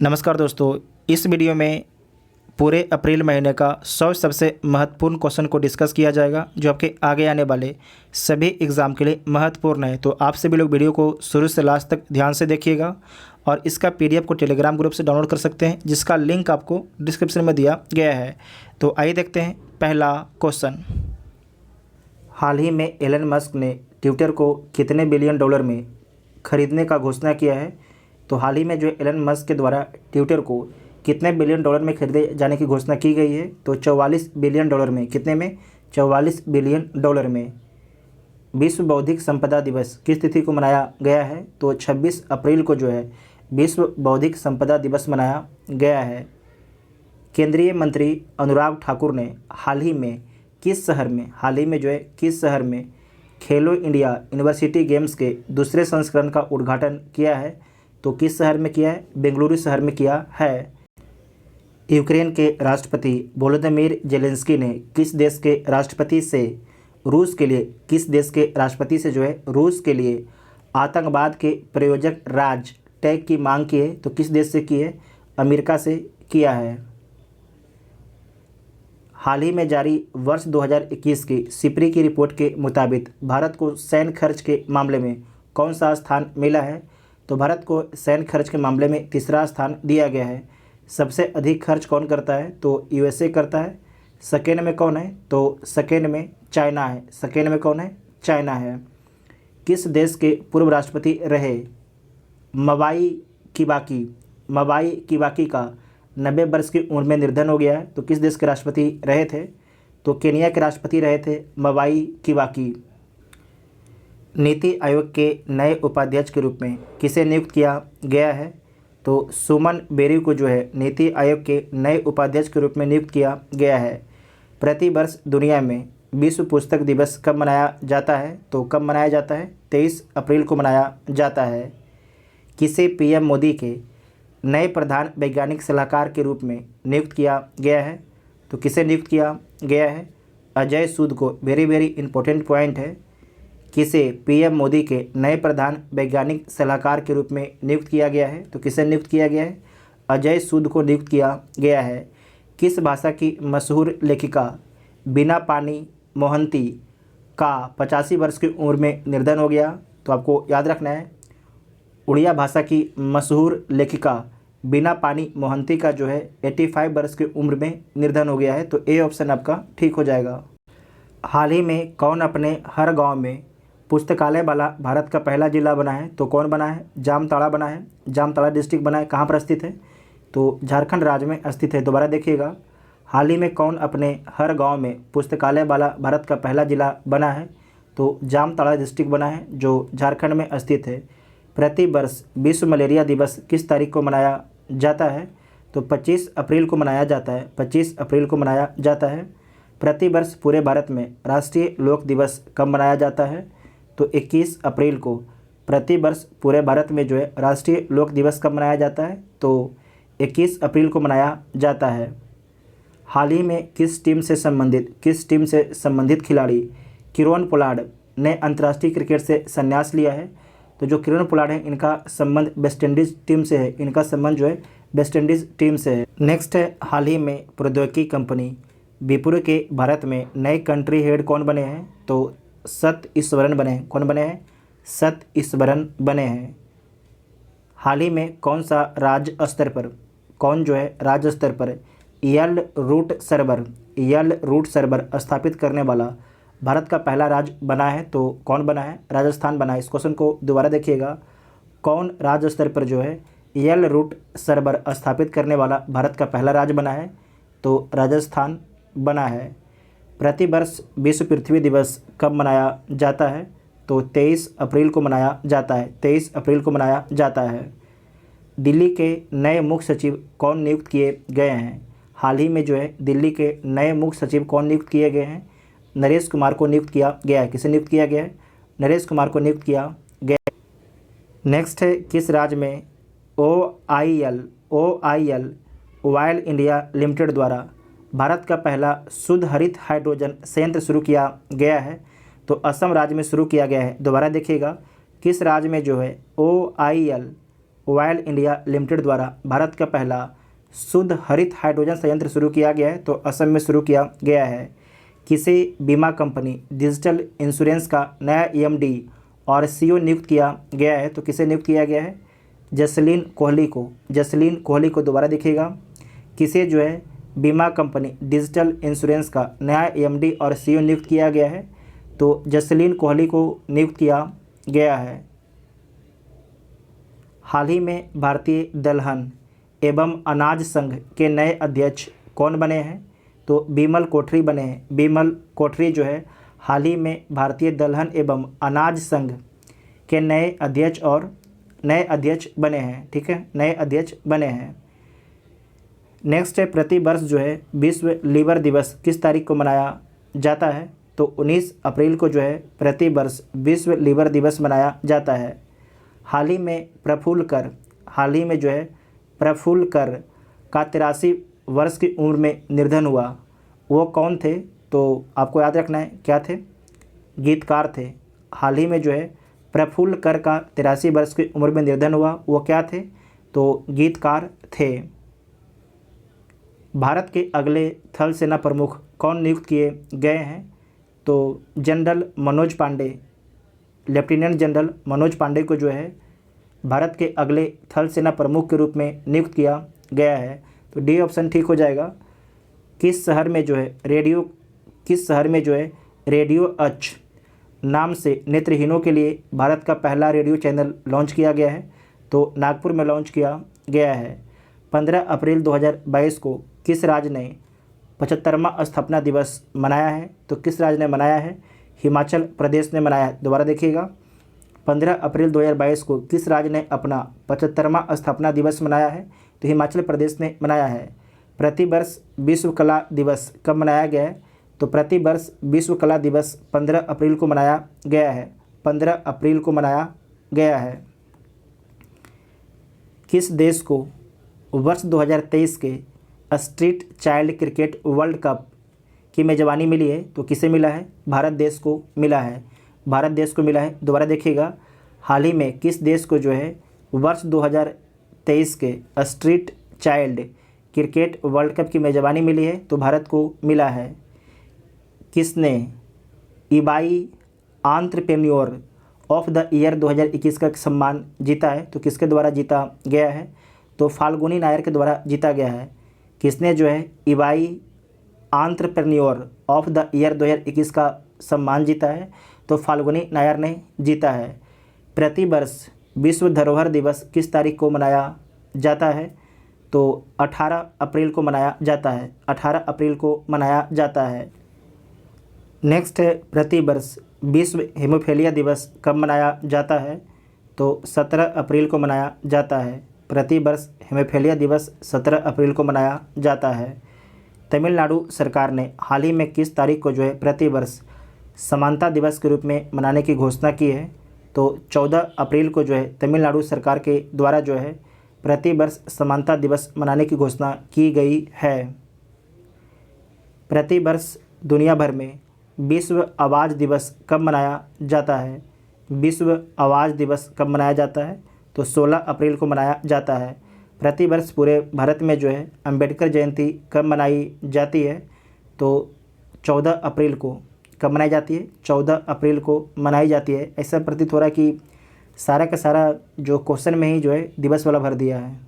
नमस्कार दोस्तों, इस वीडियो में पूरे अप्रैल महीने का 100 सबसे महत्वपूर्ण क्वेश्चन को डिस्कस किया जाएगा जो आपके आगे आने वाले सभी एग्ज़ाम के लिए महत्वपूर्ण है। तो आप सभी लोग वीडियो को शुरू से लास्ट तक ध्यान से देखिएगा और इसका पीडीएफ को टेलीग्राम ग्रुप से डाउनलोड कर सकते हैं, जिसका लिंक आपको डिस्क्रिप्शन में दिया गया है। तो आइए देखते हैं पहला क्वेश्चन। हाल ही में एलन मस्क ने ट्विटर को कितने बिलियन डॉलर में खरीदने का घोषणा किया है? तो हाल ही में जो एलन मस्क के द्वारा ट्विटर को कितने बिलियन डॉलर में खरीदे जाने की घोषणा की गई है? तो 44 बिलियन डॉलर में। कितने में? 44 बिलियन डॉलर में। विश्व बौद्धिक संपदा दिवस किस तिथि को मनाया गया है? तो 26 अप्रैल को जो है विश्व बौद्धिक संपदा दिवस मनाया गया है। केंद्रीय मंत्री अनुराग ठाकुर ने हाल ही में किस शहर में खेलो इंडिया यूनिवर्सिटी गेम्स के दूसरे संस्करण का उद्घाटन किया है? तो किस शहर में किया है? बेंगलुरु शहर में किया है। यूक्रेन के राष्ट्रपति वोलोदिमीर जेलेंस्की ने किस देश के राष्ट्रपति से रूस के लिए आतंकवाद के प्रयोजक राज टैग की मांग की है? तो किस देश से की है? अमेरिका से किया है। हाल ही में जारी वर्ष 2021 की सिप्री की रिपोर्ट के मुताबिक भारत को सैन्य खर्च के मामले में कौन सा स्थान मिला है? तो भारत को सैन्य खर्च के मामले में तीसरा स्थान दिया गया है। सबसे अधिक खर्च कौन करता है? तो यूएसए करता है। सेकेंड में कौन है? तो सेकेंड में चाइना है। सेकेंड में कौन है? चाइना है। किस देश के पूर्व राष्ट्रपति रहे मवाई किबाकी का 90 वर्ष की उम्र में निधन हो गया है? तो किस देश के राष्ट्रपति रहे थे? तो केनिया के राष्ट्रपति रहे थे मवाई किबाकी। नीति आयोग के नए उपाध्यक्ष के रूप में किसे नियुक्त किया गया है? तो सुमन बेरी को जो है नीति आयोग के नए उपाध्यक्ष के रूप में नियुक्त किया गया है। प्रति वर्ष दुनिया में विश्व पुस्तक दिवस कब मनाया जाता है? तो कब मनाया जाता है? 23 अप्रैल को मनाया जाता है। किसे पीएम मोदी के नए प्रधान वैज्ञानिक सलाहकार के रूप में नियुक्त किया गया है? तो किसे नियुक्त किया गया है? अजय सूद को। वेरी इंपॉर्टेंट पॉइंट है। किसे पीएम मोदी के नए प्रधान वैज्ञानिक सलाहकार के रूप में नियुक्त किया गया है? तो किसे नियुक्त किया गया है? अजय सूद को नियुक्त किया गया है। किस भाषा की मशहूर लेखिका बीना पानी मोहंती का 85 वर्ष की उम्र में निधन हो गया? तो आपको याद रखना है, उड़िया भाषा की मशहूर लेखिका बीना पानी मोहंती का जो है 85 वर्ष की उम्र में निधन हो गया है। तो ए ऑप्शन आपका ठीक हो जाएगा। हाल ही में कौन अपने हर गांव में पुस्तकालय वाला भारत का पहला जिला बना है? तो कौन बना है? जामताड़ा बना है। जामताड़ा डिस्ट्रिक्ट बना है। कहाँ पर स्थित है? तो झारखंड राज्य में स्थित है। दोबारा देखिएगा, हाल ही में कौन अपने हर गांव में पुस्तकालय वाला भारत का पहला जिला बना है? तो जामताड़ा डिस्ट्रिक्ट बना है जो झारखंड में स्थित है। प्रति वर्ष विश्व मलेरिया दिवस किस तारीख को मनाया जाता है? तो 25 अप्रैल को मनाया जाता है। 25 अप्रैल को मनाया जाता है। प्रति वर्ष पूरे भारत में राष्ट्रीय लोक दिवस कब मनाया जाता है? तो 21 अप्रैल को। प्रति वर्ष पूरे भारत में जो है राष्ट्रीय लोक दिवस कब मनाया जाता है? तो 21 अप्रैल को मनाया जाता है। हाल ही में किस टीम से संबंधित खिलाड़ी किरण पोलार्ड ने अंतर्राष्ट्रीय क्रिकेट से संन्यास लिया है? तो जो किरण पोलार्ड है इनका संबंध वेस्टइंडीज़ टीम से है। इनका संबंध जो है वेस्टइंडीज़ टीम से है। नेक्स्ट है, हाल ही में प्रौद्योगिकी कंपनी विप्रो के भारत में नए कंट्री हेड कौन बने हैं? तो सत्य ईश्वरन बने हैं। कौन बने हैं? सत्य ईश्वरन बने हैं। हाल ही में कौन राज्य स्तर पर यल रूट सर्वर स्थापित करने वाला भारत का पहला राज्य बना है? तो कौन बना है? राजस्थान बना है। इस क्वेश्चन को दोबारा देखिएगा, कौन राज्य स्तर पर जो है यल रूट सर्वर स्थापित करने वाला भारत का पहला राज्य बना है? तो राजस्थान बना है। प्रति वर्ष विश्व पृथ्वी दिवस कब मनाया जाता है? तो 23 अप्रैल को मनाया जाता है। 23 अप्रैल को मनाया जाता है। दिल्ली के नए मुख्य सचिव कौन नियुक्त किए गए हैं? हाल ही में जो है दिल्ली के नए मुख्य सचिव कौन नियुक्त किए गए हैं? नरेश कुमार को नियुक्त किया गया है। किसे नियुक्त किया गया है? नरेश कुमार को नियुक्त किया गया है। नेक्स्ट है, किस राज्य में OIL ऑयल इंडिया लिमिटेड द्वारा भारत का पहला शुद्ध हरित हाइड्रोजन संयंत्र शुरू किया गया है? तो असम राज्य में शुरू किया गया है। दोबारा देखिएगा, किस राज्य में जो है OIL ऑयल इंडिया लिमिटेड द्वारा भारत का पहला शुद्ध हरित हाइड्रोजन संयंत्र शुरू किया गया है? तो असम में शुरू किया गया है। किसे बीमा कंपनी डिजिटल इंश्योरेंस का नया EMD और CEO नियुक्त किया गया है? तो किसे नियुक्त किया गया है? जसलीन कोहली को। जसलीन कोहली को दोबारा देखिएगा, किसे जो है बीमा कंपनी डिजिटल इंश्योरेंस का नया EMD और CEO नियुक्त किया गया है? तो जसलीन कोहली को नियुक्त किया गया है। हाल ही में भारतीय दलहन एवं अनाज संघ के नए अध्यक्ष कौन बने हैं? तो बिमल कोठरी बने हैं। बिमल कोठरी जो है हाल ही में भारतीय दलहन एवं अनाज संघ के नए अध्यक्ष बने हैं। ठीक है, नए अध्यक्ष बने हैं। नेक्स्ट है, प्रतिवर्ष जो है विश्व लीवर दिवस किस तारीख को मनाया जाता है? तो 19 अप्रैल को जो है प्रतिवर्ष विश्व लीवर दिवस मनाया जाता है। हाल ही में प्रफुल्ल कर का 83 वर्ष की उम्र में निधन हुआ, वो कौन थे? तो आपको याद रखना है, क्या थे? गीतकार थे। हाल ही में जो है प्रफुल्ल कर का 83 वर्ष की उम्र में निधन हुआ, वो क्या थे? तो गीतकार थे। भारत के अगले थल सेना प्रमुख कौन नियुक्त किए गए हैं? तो general Manoj Pande, lieutenant general Manoj Pande को जो है भारत के अगले थल सेना प्रमुख के रूप में नियुक्त किया गया है। तो डी ऑप्शन ठीक हो जाएगा। किस शहर में जो है रेडियो अच नाम से नेत्रहीनों के लिए भारत का पहला रेडियो चैनल लॉन्च किया गया है? तो नागपुर में लॉन्च किया गया है। 15 अप्रैल 2022 को किस राज्य ने 75वां स्थापना दिवस मनाया है? तो किस राज्य ने मनाया है? हिमाचल प्रदेश ने मनाया है। दोबारा देखिएगा, 15 अप्रैल 2022 को किस राज्य ने अपना 75वां स्थापना दिवस मनाया है? तो हिमाचल प्रदेश ने मनाया है। प्रतिवर्ष विश्व कला दिवस कब मनाया गया है? तो प्रतिवर्ष विश्व कला दिवस 15 अप्रैल को मनाया गया है। 15 अप्रैल को मनाया गया है। किस देश को वर्ष 2023 के street child cricket world cup की मेजबानी मिली है? तो किसे मिला है? भारत देश को मिला है। भारत देश को मिला है। दोबारा देखिएगा, हाल ही में किस देश को जो है वर्ष 2023 के street child cricket world cup की मेजबानी मिली है? तो भारत को मिला है। किसने ईबाई एंटरप्रेन्योर ऑफ द ईयर 2021 का सम्मान जीता है? तो किसके द्वारा जीता गया है? तो फाल्गुनी नायर के द्वारा जीता गया है। किसने जो है ईबाई एंटरप्रेन्योर ऑफ द ईयर 2021 का सम्मान जीता है? तो फाल्गुनी नायर ने जीता है। प्रतिवर्ष विश्व धरोहर दिवस किस तारीख को मनाया जाता है? तो 18 अप्रैल को मनाया जाता है। 18 अप्रैल को मनाया जाता है। नेक्स्ट है, प्रतिवर्ष विश्व हेमोफीलिया दिवस कब मनाया जाता है? तो 17 अप्रैल को मनाया जाता है। प्रतिवर्ष हेमोफीलिया दिवस 17 अप्रैल को मनाया जाता है। तमिलनाडु सरकार ने हाल ही में किस तारीख को जो है प्रतिवर्ष समानता दिवस के रूप में मनाने की घोषणा की है? तो 14 अप्रैल को जो है तमिलनाडु सरकार के द्वारा जो है प्रतिवर्ष समानता दिवस मनाने की घोषणा की गई है। प्रतिवर्ष दुनिया भर में विश्व आवाज़ दिवस कब मनाया जाता है? विश्व आवाज़ दिवस कब मनाया जाता है? तो 16 अप्रैल को मनाया जाता है। प्रतिवर्ष पूरे भारत में जो है अंबेडकर जयंती कब मनाई जाती है? तो 14 अप्रैल को। कब मनाई जाती है? 14 अप्रैल को मनाई जाती है। ऐसा प्रतीत हो रहा है कि सारा का सारा जो क्वेश्चन में ही जो है दिवस वाला भर दिया है।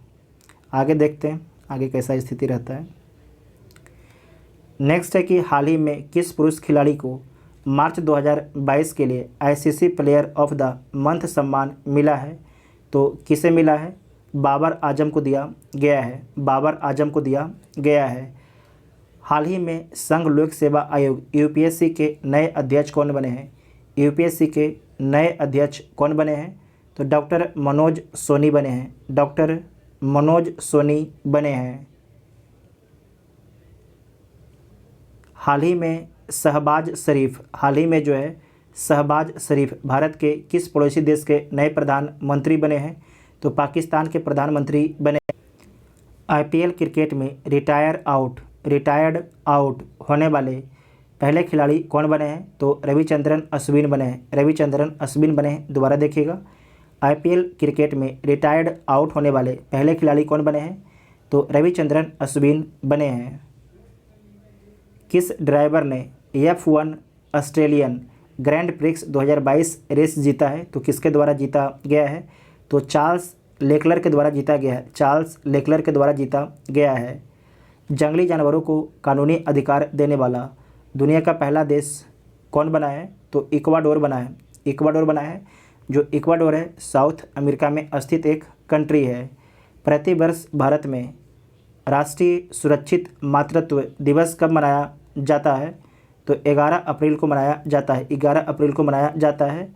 आगे देखते हैं आगे कैसा स्थिति रहता है। नेक्स्ट है कि हाल ही में किस पुरुष खिलाड़ी को मार्च 2022 के लिए ICC player of the month सम्मान मिला है? तो किसे मिला है? बाबर आजम को दिया गया है। बाबर आजम को दिया गया है। हाल ही में संघ लोक सेवा आयोग UPSC के नए अध्यक्ष कौन बने हैं? UPSC के नए अध्यक्ष कौन बने हैं? तो डॉक्टर मनोज सोनी बने हैं। डॉक्टर मनोज सोनी बने हैं। हाल ही में शहबाज शरीफ भारत के किस पड़ोसी देश के नए प्रधानमंत्री बने हैं? तो पाकिस्तान के प्रधानमंत्री बने। IPL क्रिकेट में रिटायर्ड आउट होने वाले पहले खिलाड़ी कौन बने हैं? तो रविचंद्रन अश्विन बने हैं। रविचंद्रन अश्विन बने हैं। दोबारा देखिएगा, आईपीएल क्रिकेट में रिटायर्ड आउट होने वाले पहले खिलाड़ी कौन बने हैं? तो रविचंद्रन अश्विन बने हैं। किस ड्राइवर ने F1 Australian grand prix 2022 race जीता है? तो किसके द्वारा जीता गया है? तो चार्ल्स लेक्लर के द्वारा जीता गया है। चार्ल्स लेक्लर के द्वारा जीता गया है। जंगली जानवरों को कानूनी अधिकार देने वाला दुनिया का पहला देश कौन बना है? तो इक्वाडोर बना है। इक्वाडोर बना है। जो इक्वाडोर है साउथ अमेरिका में स्थित एक कंट्री है। प्रतिवर्ष भारत में राष्ट्रीय सुरक्षित मातृत्व दिवस कब मनाया जाता है? तो 11 अप्रैल को मनाया जाता है। 11 अप्रैल को मनाया जाता है।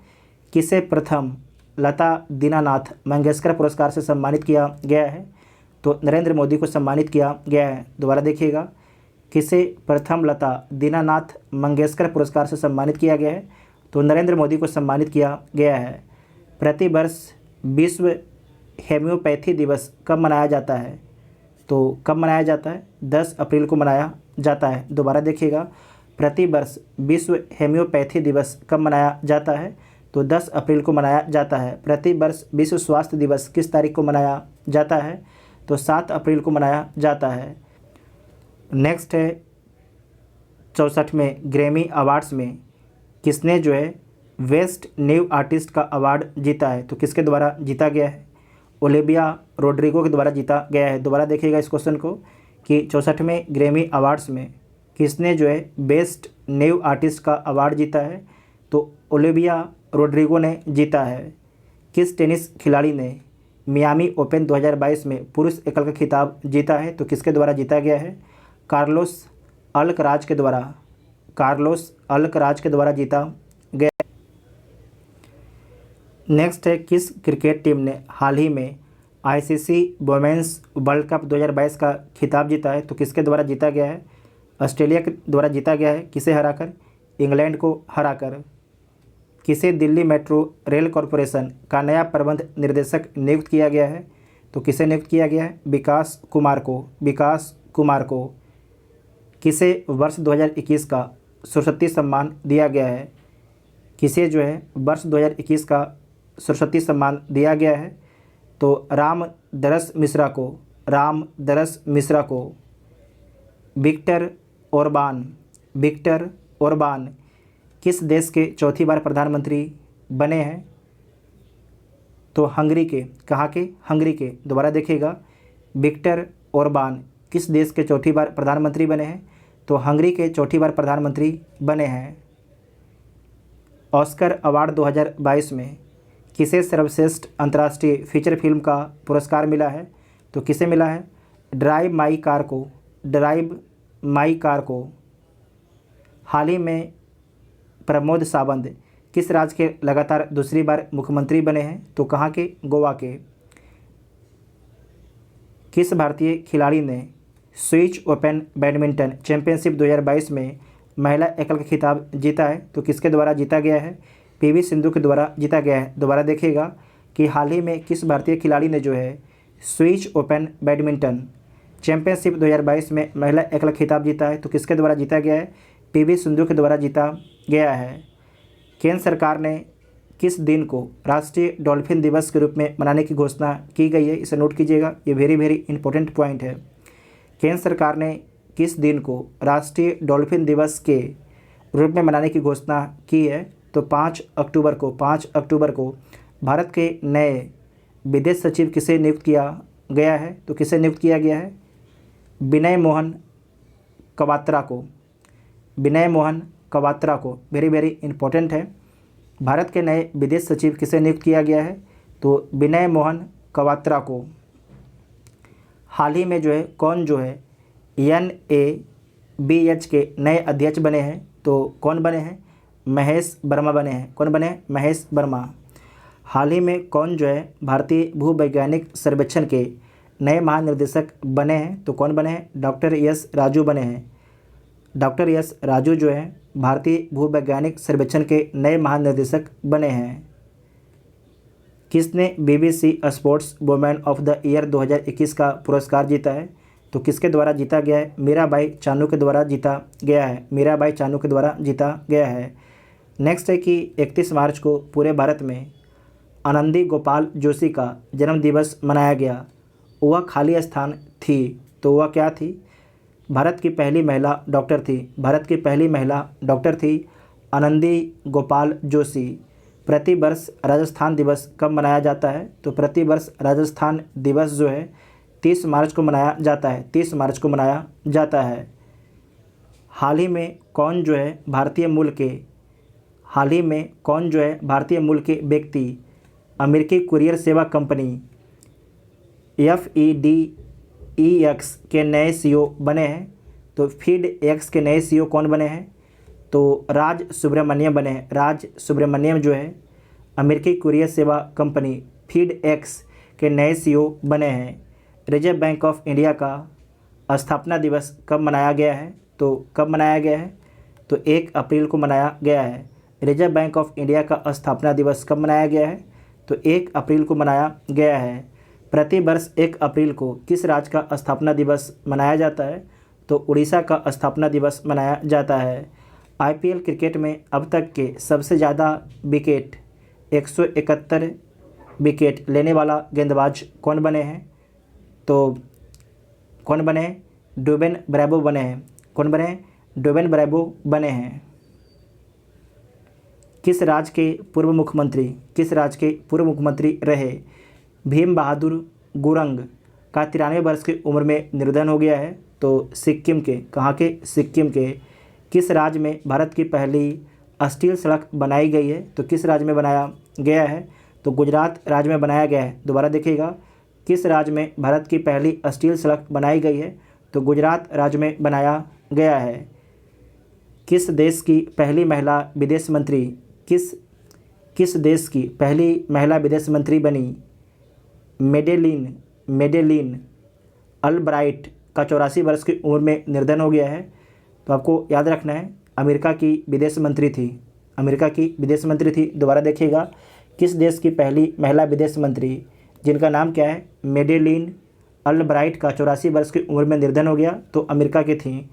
किसे प्रथम लता दीनानाथ मंगेशकर पुरस्कार से सम्मानित किया गया है? तो नरेंद्र मोदी को सम्मानित किया गया है। दोबारा देखिएगा, किसे प्रथम लता दीनानाथ मंगेशकर पुरस्कार से सम्मानित किया गया है? तो नरेंद्र मोदी को सम्मानित किया गया है। प्रतिवर्ष विश्व हेम्योपैथी दिवस कब मनाया जाता है? तो कब मनाया जाता है? 10 अप्रैल को मनाया जाता है। दोबारा देखिएगा, प्रतिवर्ष विश्व हेम्योपैथी दिवस कब मनाया जाता है? तो 10 अप्रैल को मनाया जाता है। प्रतिवर्ष विश्व स्वास्थ्य दिवस किस तारीख को मनाया जाता है? तो 7 अप्रैल को मनाया जाता है। नेक्स्ट है 64वें ग्रैमी अवार्ड्स में किसने जो है बेस्ट न्यू आर्टिस्ट का अवार्ड जीता है? तो किसके द्वारा जीता गया है? ओलिविया रोड्रिगो के द्वारा जीता गया है। दोबारा देखिएगा इस क्वेश्चन को कि 64वें ग्रैमी अवार्ड्स में किसने जो है बेस्ट न्यू आर्टिस्ट का अवार्ड जीता है? तो ओलिविया रोड्रिगो ने जीता है। किस टेनिस खिलाड़ी ने मियामी ओपन 2022 में पुरुष एकल का खिताब जीता है? तो किसके द्वारा जीता गया है? कार्लोस अल्कराज के द्वारा। कार्लोस अल्कराज के द्वारा जीता गया। नेक्स्ट है किस क्रिकेट टीम ने हाल ही में आईसीसी वुमेन्स वर्ल्ड कप 2022 का खिताब जीता है? तो किसके द्वारा जीता गया है? ऑस्ट्रेलिया के द्वारा जीता गया है। किसे हराकर? इंग्लैंड को हराकर। किसे दिल्ली मेट्रो रेल कॉरपोरेशन का नया प्रबंध निर्देशक नियुक्त किया गया है? तो किसे नियुक्त किया गया है? विकास कुमार को। विकास कुमार को। किसे वर्ष 2021 का सरस्वती सम्मान दिया गया है? किसे जो है वर्ष 2021 का सरस्वती सम्मान दिया गया है? तो रामदरस मिश्रा को। रामदरस मिश्रा को। Viktor Orban. विक्टर ओरबान किस देश के चौथी बार प्रधानमंत्री बने हैं? तो हंगरी के। कहाँ के? हंगरी के। दोबारा देखिएगा, विक्टर ओरबान किस देश के चौथी बार प्रधानमंत्री बने हैं? तो हंगरी के चौथी बार प्रधानमंत्री बने हैं। ऑस्कर अवार्ड 2022 में किसे सर्वश्रेष्ठ अंतर्राष्ट्रीय फीचर फिल्म का पुरस्कार मिला है? तो किसे मिला है? ड्राइव माई कार को। ड्राइव माई कार को। हाल ही में प्रमोद सावंत किस राज्य के लगातार दूसरी बार मुख्यमंत्री बने हैं? तो कहाँ के? गोवा के। किस भारतीय खिलाड़ी ने स्विच ओपन बैडमिंटन चैंपियनशिप 2022 में महिला एकल का खिताब जीता है? तो किसके द्वारा जीता गया है? पीवी सिंधु के द्वारा जीता गया है। दोबारा देखिएगा कि हाल ही में किस भारतीय खिलाड़ी ने जो है स्विच ओपन बैडमिंटन चैंपियनशिप 2022 में महिला एकल खिताब जीता है? तो किसके द्वारा जीता गया है? पीवी सिंधु के द्वारा जीता गया है। केंद्र सरकार ने किस दिन को राष्ट्रीय डॉल्फिन दिवस के रूप में मनाने की घोषणा की गई है? इसे नोट कीजिएगा, ये वेरी वेरी इंपॉर्टेंट पॉइंट है। केंद्र सरकार ने किस दिन को राष्ट्रीय डॉल्फिन दिवस के रूप में मनाने की घोषणा की है? तो 5 अक्टूबर को। 5 अक्टूबर को। भारत के नए विदेश सचिव किसे नियुक्त किया गया है? तो किसे नियुक्त किया गया है? विनय मोहन कवात्रा को। विनय मोहन कवात्रा को। वेरी वेरी इंपॉर्टेंट है। भारत के नए विदेश सचिव किसे नियुक्त किया गया है? तो विनय मोहन कवात्रा को। हाल ही में जो है कौन जो है NABH के नए अध्यक्ष बने हैं? तो कौन बने हैं? महेश वर्मा बने हैं। कौन बने हैं? महेश वर्मा। हाल ही में कौन जो है भारतीय भूवैज्ञानिक सर्वेक्षण के नए महानिर्देशक बने हैं? तो कौन बने हैं? डॉक्टर एस राजू बने हैं। डॉक्टर एस राजू जो है भारतीय भूवैज्ञानिक सर्वेक्षण के नए महानिर्देशक बने हैं। किसने BBC sports women of the year 2021 का पुरस्कार जीता है? तो किसके द्वारा जीता गया है? मीराबाई चानू के द्वारा जीता गया है। मीराबाई चानू के द्वारा जीता गया है। नेक्स्ट है कि 31 मार्च को पूरे भारत में आनंदी गोपाल जोशी का जन्म दिवस मनाया गया, वह खाली स्थान थी, तो वह क्या थी? भारत की पहली महिला डॉक्टर थी। भारत की पहली महिला डॉक्टर थी आनंदी गोपाल जोशी। प्रति वर्ष राजस्थान दिवस कब मनाया जाता है? तो प्रति वर्ष राजस्थान दिवस जो है 30 मार्च को मनाया जाता है। 30 मार्च को मनाया जाता है। हाल ही में कौन जो है भारतीय मूल के व्यक्ति अमेरिकी कुरियर सेवा कंपनी FedEx के नए CEO बने हैं? तो FedEx के नए CEO कौन बने हैं? तो राज सुब्रमण्यम बने हैं। राज सुब्रमण्यम जो है अमेरिकी कुरियर सेवा कंपनी FedEx के नए CEO बने हैं। रिजर्व बैंक ऑफ इंडिया का स्थापना दिवस कब मनाया गया है? तो कब मनाया गया है? तो 1 अप्रैल को मनाया गया है। रिजर्व बैंक ऑफ इंडिया का स्थापना दिवस कब मनाया गया है? तो 1 अप्रैल को मनाया गया है। प्रति वर्ष 1 अप्रैल को किस राज्य का स्थापना दिवस मनाया जाता है? तो उड़ीसा का स्थापना दिवस मनाया जाता है। IPL क्रिकेट में अब तक के सबसे ज़्यादा विकेट 171 विकेट लेने वाला गेंदबाज कौन बने हैं? तो कौन बने हैं? ड्वेन ब्रैवो बने हैं। कौन बने हैं? ड्वेन ब्रैवो बने हैं। किस राज्य के पूर्व मुख्यमंत्री रहे भीम बहादुर गुरंग का 93 वर्ष की उम्र में निधन हो गया है? तो सिक्किम के। कहाँ के? सिक्किम के। किस राज्य में भारत की पहली स्टील सड़क बनाई गई है? तो किस राज्य में बनाया गया है? तो गुजरात राज्य में बनाया गया है। दोबारा देखिएगा, किस राज्य में भारत की पहली स्टील सड़क बनाई गई है? तो गुजरात राज्य में बनाया गया है। किस देश की पहली महिला विदेश मंत्री किस देश की पहली महिला विदेश मंत्री बनी? मेडेलिन अल्ब्राइट का 84 वर्ष की उम्र में निधन हो गया है। तो आपको याद रखना है अमेरिका की विदेश मंत्री थी। दोबारा देखिएगा, किस देश की पहली महिला विदेश मंत्री जिनका नाम क्या है? मेडेलिन अल्ब्राइट का 84 वर्ष की उम्र में निधन हो गया, तो अमेरिका की थी।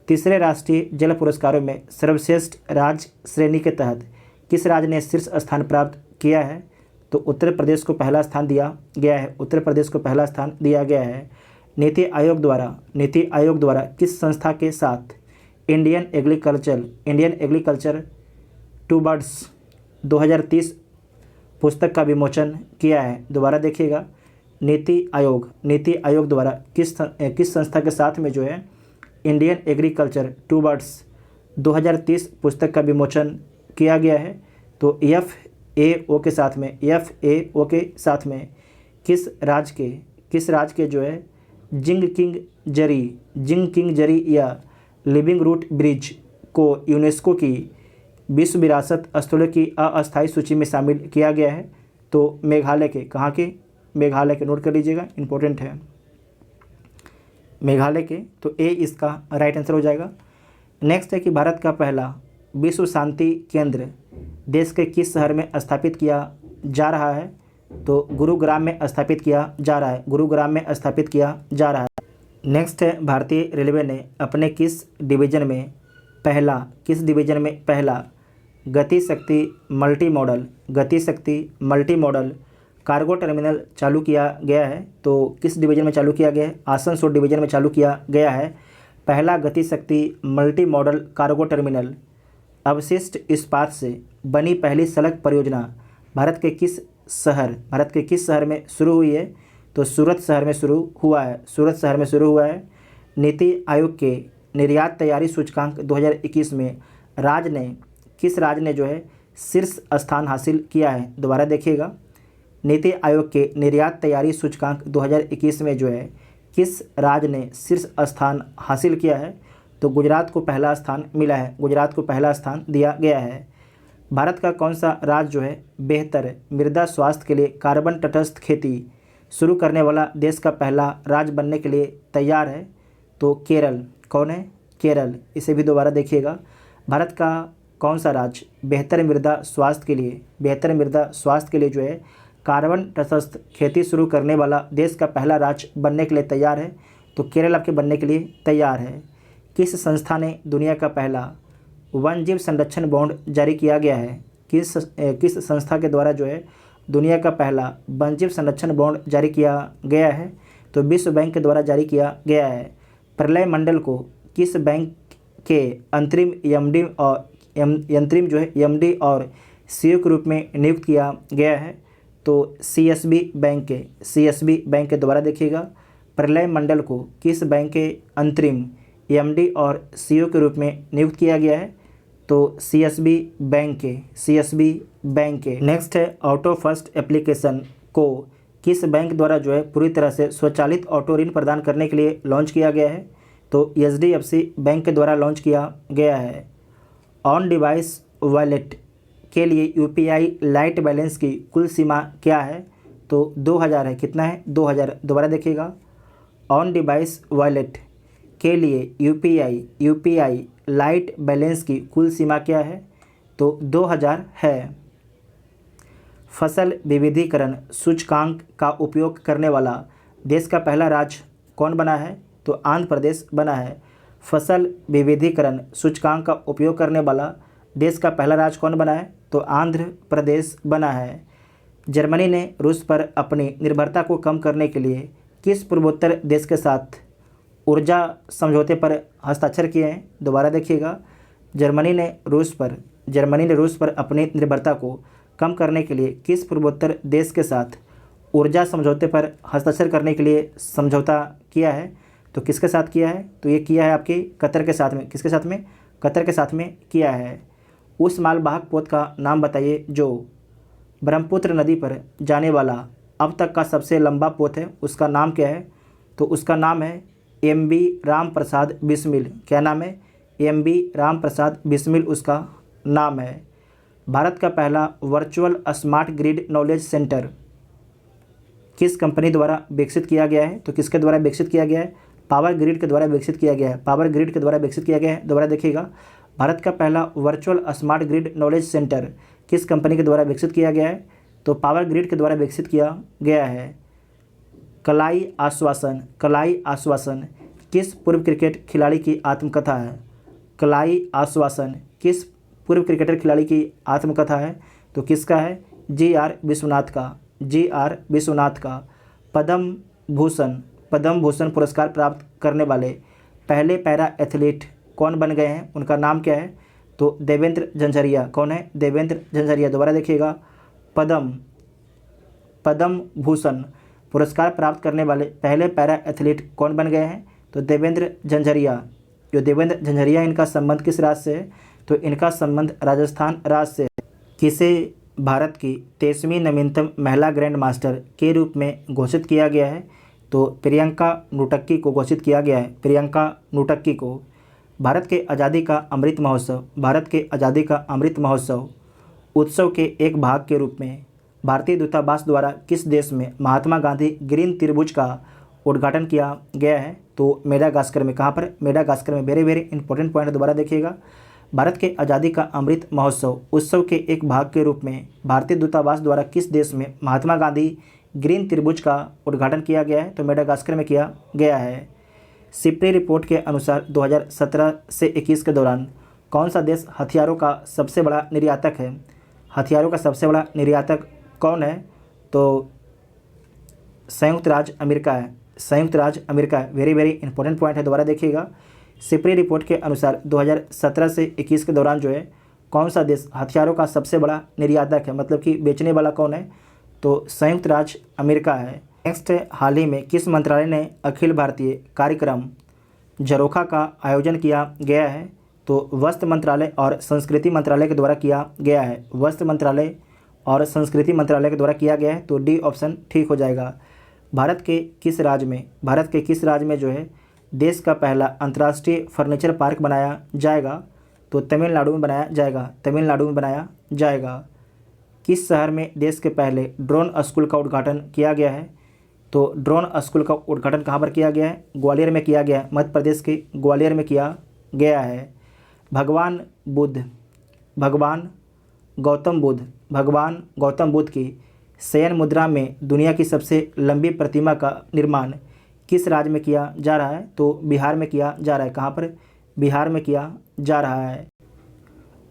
तीसरे राष्ट्रीय जल पुरस्कारों में सर्वश्रेष्ठ राज्य श्रेणी के तहत किस राज्य ने शीर्ष स्थान प्राप्त किया है? तो उत्तर प्रदेश को पहला स्थान दिया गया है। नीति आयोग द्वारा किस संस्था के साथ इंडियन एग्रीकल्चर टूवर्ड्स 2030 पुस्तक का विमोचन किया है? दोबारा देखिएगा, नीति आयोग द्वारा किस संस्था के साथ में जो है इंडियन एग्रीकल्चर टूवर्ड्स 2030 पुस्तक का विमोचन किया गया है? तो FAO के साथ में किस राज्य के जो है जिंग किंग जरी या लिविंग रूट ब्रिज को यूनेस्को की विश्व विरासत स्थलों की अस्थायी सूची में शामिल किया गया है? तो मेघालय के। कहाँ के? मेघालय के। नोट कर लीजिएगा, इंपॉर्टेंट है मेघालय के। तो A इसका राइट आंसर हो जाएगा। नेक्स्ट है कि भारत का पहला विश्व शांति केंद्र देश के किस शहर में स्थापित किया जा रहा है? तो गुरुग्राम में स्थापित किया जा रहा है। नेक्स्ट है, भारतीय रेलवे ने अपने किस डिवीजन में पहला गति शक्ति मल्टी मॉडल कार्गो टर्मिनल चालू किया गया है? तो किस डिवीजन में चालू किया गया है? आसनसोल डिवीजन में चालू किया गया है पहला गति शक्ति मल्टी मॉडल कार्गो टर्मिनल। अवशिष्ट इस्पात से बनी पहली सड़क परियोजना भारत के किस शहर में शुरू हुई है? तो सूरत शहर में शुरू हुआ है। नीति आयोग के निर्यात तैयारी सूचकांक 2021 में किस राज्य ने जो है शीर्ष स्थान हासिल किया है? दोबारा देखिएगा, नीति आयोग के निर्यात तैयारी सूचकांक 2021 में जो है किस राज्य ने शीर्ष स्थान हासिल किया है? तो गुजरात को पहला स्थान मिला है, गुजरात को पहला स्थान दिया गया है। भारत का कौन सा राज्य जो है बेहतर मृदा स्वास्थ्य के लिए कार्बन तटस्थ खेती शुरू करने वाला देश का पहला राज्य बनने के लिए तैयार है? तो केरल। कौन है? केरल। इसे भी दोबारा देखिएगा, भारत का कौन सा राज्य बेहतर मृदा स्वास्थ्य के लिए जो है कार्बन तटस्थ खेती शुरू करने वाला देश का पहला राज्य बनने के लिए तैयार है? तो केरल आपके बनने के लिए तैयार है। किस संस्था ने दुनिया का पहला वन्यजीव संरक्षण बॉन्ड जारी किया गया है? किस संस्था के द्वारा जो है दुनिया का पहला वन्यजीव संरक्षण बॉन्ड जारी किया गया है? तो विश्व बैंक के द्वारा जारी किया गया है। प्रलय मंडल को किस बैंक के अंतरिम एमडी और सीईओ के रूप में नियुक्त किया गया है? तो सीएसबी बैंक के द्वारा देखिएगा प्रलय मंडल को किस बैंक के अंतरिम एमडी और सीईओ के रूप में नियुक्त किया गया है? तो सीएसबी बैंक के। नेक्स्ट है ऑटो फर्स्ट एप्लीकेशन को किस बैंक द्वारा जो है पूरी तरह से स्वचालित ऑटो ऋण प्रदान करने के लिए लॉन्च किया गया है? तो एचडीएफसी बैंक के द्वारा लॉन्च किया गया है। ऑन डिवाइस वॉलेट के लिए यूपीआई लाइट बैलेंस की कुल सीमा क्या है? तो 2000 है। कितना है? 2000। दोबारा देखिएगा, ऑन डिवाइस वॉलेट के लिए यूपीआई लाइट बैलेंस की कुल सीमा क्या है? तो 2000 है। फसल विविधीकरण सूचकांक का उपयोग करने वाला देश का पहला राज्य कौन बना है? तो आंध्र प्रदेश बना है। फसल विविधीकरण सूचकांक का उपयोग करने वाला देश का पहला राज्य कौन बना है? तो आंध्र प्रदेश बना है। जर्मनी ने रूस पर अपनी निर्भरता को कम करने के लिए किस पूर्वोत्तर देश के साथ ऊर्जा समझौते पर हस्ताक्षर किए हैं? दोबारा देखिएगा, जर्मनी ने रूस पर अपनी निर्भरता को कम करने के लिए किस पूर्वोत्तर देश के साथ ऊर्जा समझौते पर हस्ताक्षर करने के लिए समझौता किया है? तो किसके साथ किया है? तो ये किया है आपके कतर के साथ में। किसके साथ में? कतर के साथ में किया है। उस मालवाहक पोत का नाम बताइए जो ब्रह्मपुत्र नदी पर जाने वाला अब तक का सबसे लंबा पोत है, उसका नाम क्या है? तो उसका नाम है एमवी राम प्रसाद बिस्मिल। क्या नाम है? एमवी राम प्रसाद बिस्मिल उसका नाम है। भारत का पहला virtual smart grid knowledge centre किस कंपनी द्वारा विकसित किया गया है? तो किसके द्वारा विकसित किया गया है? पावर ग्रिड के द्वारा विकसित किया गया है। दोबारा देखिएगा, भारत का पहला virtual smart grid knowledge centre किस कंपनी के द्वारा विकसित किया गया है? तो पावर ग्रिड के द्वारा विकसित किया गया है। कलाई आश्वासन किस पूर्व क्रिकेट खिलाड़ी की आत्मकथा है? कलाई आश्वासन किस पूर्व क्रिकेटर खिलाड़ी की आत्मकथा है? तो किसका है? जी.आर. विश्वनाथ का। पद्म भूषण पुरस्कार प्राप्त करने वाले पहले पैरा एथलीट कौन बन गए हैं? उनका नाम क्या है? तो देवेंद्र झंझरिया। कौन है? देवेंद्र झंझरिया। दोबारा देखिएगा, पद्म भूषण पुरस्कार प्राप्त करने वाले पहले पैरा एथलीट कौन बन गए हैं? तो देवेंद्र झंझरिया। जो देवेंद्र झंझरिया, इनका संबंध किस राज्य से है? तो इनका संबंध राजस्थान राज्य से है। किसे भारत की 23वीं नवीनतम महिला ग्रैंड मास्टर के रूप में घोषित किया गया है? तो प्रियंका नूटक्की को घोषित किया गया है। प्रियंका नूटक्की को। भारत के आज़ादी का अमृत महोत्सव उत्सव के एक भाग के रूप में भारतीय दूतावास द्वारा किस देश में महात्मा गांधी ग्रीन त्रिभुज का उद्घाटन किया गया है? तो मेडागास्कर में। कहाँ पर? मेडागास्कर में। वेरी इंपॉर्टेंट पॉइंट, दोबारा देखिएगा। भारत के आज़ादी का अमृत महोत्सव उत्सव के एक भाग के रूप में भारतीय दूतावास द्वारा किस देश में महात्मा गांधी ग्रीन त्रिभुज का उद्घाटन किया गया है? तो मेडागास्कर में किया गया है। सिप्री रिपोर्ट के अनुसार 2017 से 21 के दौरान कौन सा देश हथियारों का सबसे बड़ा निर्यातक है? हथियारों का सबसे बड़ा निर्यातक कौन है? तो संयुक्त राज्य अमेरिका है। वेरी इंपॉर्टेंट पॉइंट है, दोबारा देखिएगा। सिप्री रिपोर्ट के अनुसार 2017 से 21 के दौरान जो है कौन सा देश हथियारों का सबसे बड़ा निर्यातक है, मतलब कि बेचने वाला कौन है? तो संयुक्त राज्य अमेरिका है। नेक्स्ट है, हाल ही में किस मंत्रालय ने अखिल भारतीय कार्यक्रम झरोखा का आयोजन किया गया है? तो वस्त्र मंत्रालय और संस्कृति मंत्रालय के द्वारा किया गया है। वस्त्र मंत्रालय और संस्कृति मंत्रालय के द्वारा किया गया है, तो डी ऑप्शन ठीक हो जाएगा। भारत के किस राज्य में जो है देश का पहला अंतर्राष्ट्रीय फर्नीचर पार्क बनाया जाएगा? तो तमिलनाडु में बनाया जाएगा। किस शहर में देश के पहले ड्रोन स्कूल का उद्घाटन किया गया है? तो ड्रोन स्कूल का उद्घाटन कहाँ पर किया गया है? ग्वालियर में किया गया है। मध्य प्रदेश के ग्वालियर में किया गया है। भगवान गौतम बुद्ध की शयन मुद्रा में दुनिया की सबसे लंबी प्रतिमा का निर्माण किस राज्य में किया जा रहा है? तो बिहार में किया जा रहा है। कहाँ पर? बिहार में किया जा रहा है।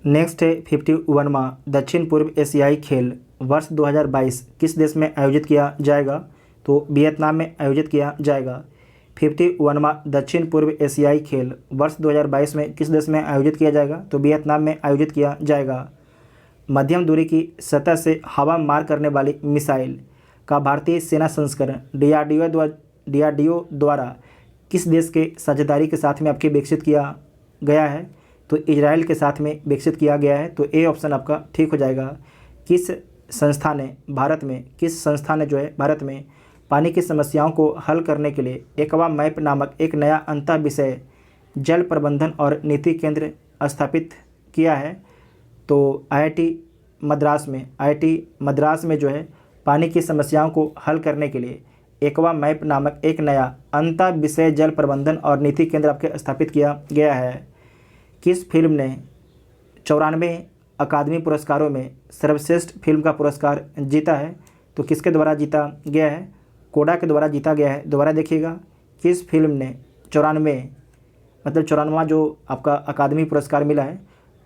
नेक्स्ट है 51वां दक्षिण पूर्व एशियाई खेल वर्ष 2022 किस देश में आयोजित किया जाएगा? तो वियतनाम में आयोजित किया जाएगा। 51वां दक्षिण पूर्व एशियाई खेल वर्ष 2022 में किस देश में आयोजित किया जाएगा? तो वियतनाम में आयोजित किया जाएगा। मध्यम दूरी की सतह से हवा मार करने वाली मिसाइल का भारतीय सेना संस्करण DRDO द्वारा किस देश के साझेदारी के साथ में आपके विकसित किया गया है? तो इजराइल के साथ में विकसित किया गया है। तो ए ऑप्शन आपका ठीक हो जाएगा। किस संस्था ने जो है भारत में पानी की समस्याओं को हल करने के लिए एक्वा मैप नामक एक नया अंतः विषय जल प्रबंधन और नीति केंद्र स्थापित किया है? तो IIT मद्रास में जो है पानी की समस्याओं को हल करने के लिए एक्वा मैप नामक एक नया अंतः विषय जल प्रबंधन और नीति केंद्र आपके स्थापित किया गया है। किस फिल्म ने 94 अकादमी पुरस्कारों में सर्वश्रेष्ठ फिल्म का पुरस्कार जीता है? तो किसके द्वारा जीता गया है? कोडा के द्वारा जीता गया है। दोबारा देखिएगा, किस फिल्म ने 94वां जो आपका अकादमी पुरस्कार मिला है,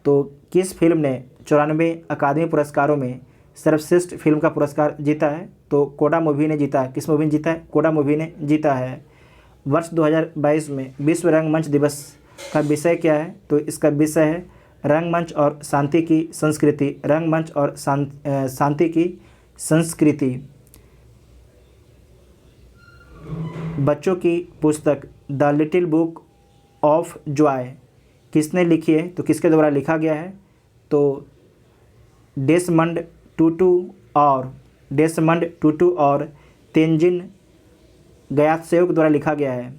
तो किस फिल्म ने 94 अकादमी पुरस्कारों में सर्वश्रेष्ठ फिल्म का पुरस्कार जीता है? तो कोडा मूवी ने जीता है। किस मूवी ने जीता है? कोडा मूवी ने जीता है। वर्ष 2022 में विश्व रंगमंच दिवस का विषय क्या है? तो इसका विषय है रंगमंच और शांति की संस्कृति। रंगमंच और शांति की संस्कृति। बच्चों की पुस्तक the little book of Joy किसने लिखी है? तो किसके द्वारा लिखा गया है? तो डेसमंड टूटू और तेंजिन गयात्सेओ के द्वारा लिखा गया है।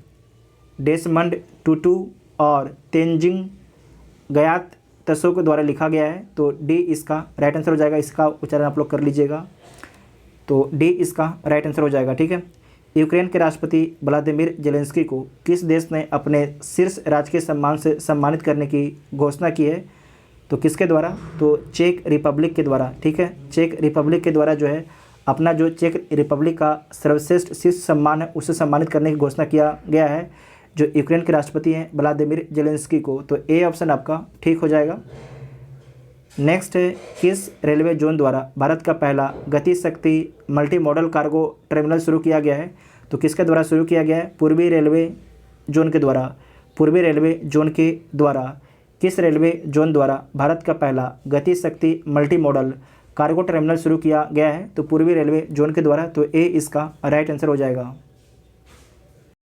डेसमंड टूटू और तेंजिन गयात्सेओ के द्वारा लिखा गया है। तो डी इसका राइट आंसर हो जाएगा। इसका उच्चारण आप लोग कर लीजिएगा। तो डी इसका राइट आंसर हो जाएगा। ठीक है। यूक्रेन के राष्ट्रपति व्लादिमीर जेलेंस्की को किस देश ने अपने शीर्ष राजकीय सम्मान से सम्मानित करने की घोषणा की है? तो किसके द्वारा? तो चेक रिपब्लिक के द्वारा। ठीक है, चेक रिपब्लिक के द्वारा जो है अपना जो चेक रिपब्लिक का सर्वश्रेष्ठ शीर्ष सम्मान है उसे सम्मानित करने की घोषणा किया गया है जो यूक्रेन के राष्ट्रपति हैं व्लादिमीर जेलेंस्की को। तो ए ऑप्शन आपका ठीक हो जाएगा। नेक्स्ट है, किस रेलवे जोन द्वारा भारत का पहला गति शक्ति मल्टी मॉडल कार्गो टर्मिनल शुरू किया गया है? तो किसके द्वारा शुरू किया गया है? पूर्वी रेलवे जोन के द्वारा। पूर्वी रेलवे जोन के द्वारा किस रेलवे जोन द्वारा भारत का पहला गति शक्ति मल्टी मॉडल कार्गो टर्मिनल शुरू किया गया है? तो पूर्वी रेलवे जोन के द्वारा। तो ए इसका राइट आंसर हो जाएगा।